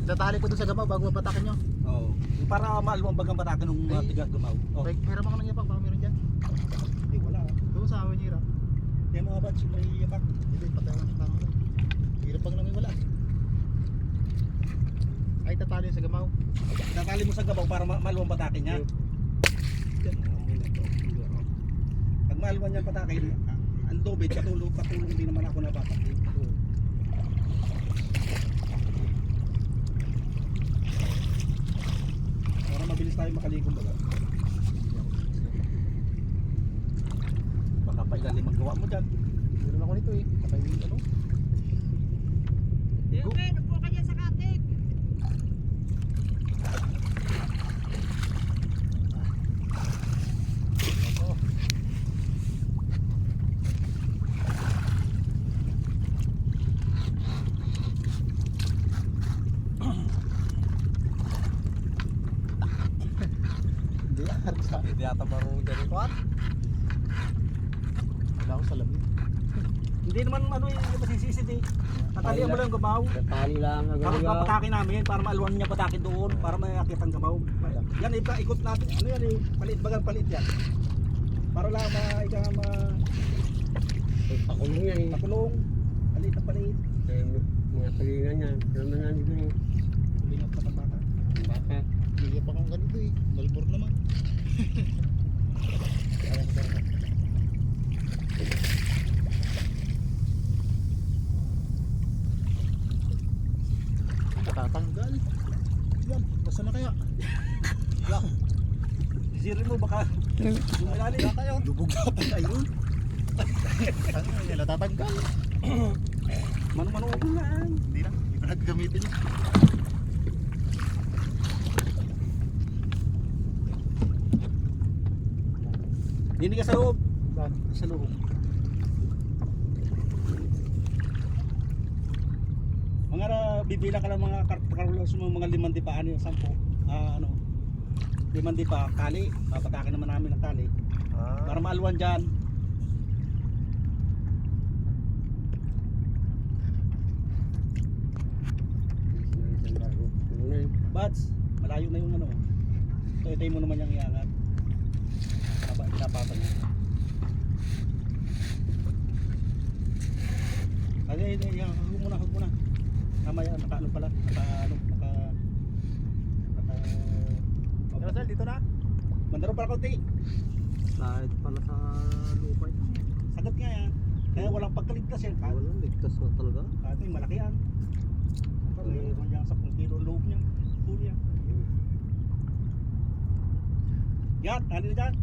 Tatali ko doon sa gamaw bago mapatakin nyo. Oo. Para maluwang bagang batakan ng Ay. tiga gumaw. Oh. Meron ako nang yapak, baka meron dyan. Eh wala. Doon sa amin hirap. Yung mga bats may yapak. Hindi, patay ako ng tama. Hirap pang namin wala. Ay, tatali sa gamaw. Tatali mo sa gabaw para maluwang batakin niya. Yan, muna to. Pag maluwang niya batakin, ang lobit, patulong din naman ako napapakin. Para mabilis tayo makaligong baga. Baka pa ilalim ang gawa mo dyan. Meron ako nito eh. Patay ano? Okay, nagpo ka dyan sa katig. Hindi, harsa. Hindi ata marunong dyan ito at. Wala ako sa labi. Hindi naman ano yung masisisid eh. Tatalian mo lang yung gabaw. Tali lang Para agad. papatakin namin, para maaluan niya patakin doon, para makakit ang gabaw. Yan, ikot natin. Ano yan eh, palit bagang palit yan. Para lang Pakulong yan eh. makulong. Palit na palit. Mga talingan yan. Naman yan dito eh. Kulingat pa ng baka. Baka. Hindi pa akong ganito eh. Malbor naman. Kaya ko ba? Tatanggal. Yan, basta na kaya. Yan. Sisirin mo baka lumalali na tayo. Lubog na pa tayo. Ano yan, natatanggal. Mano-mano ko lang. Hindi na, hindi ko nagagamitin yun. Hindi ka sa loob. Saan? Sa loob. Mga bibila ka lang mga karulos mo mga 5 dipaan yung 10. Ano? 5 dipa, tali. Papatakin naman namin ng tali. Para maaluan dyan. Bats, malayo na yung ano. So itay mo naman yung iangat. Pinapatan niya. Kasi hug mo na. Mamaya nakaano pala, Rosel, dito na. Mandaro para konti. Kahit pala sa lupa ito. Sagat nga yan. Kaya walang pagkaligtas yan. Walang ligtas na talaga. Kahit yung malaki yan. Mayroon dyan 10 kilo loob niya. Tuloy yan. Yan, tali na dyan.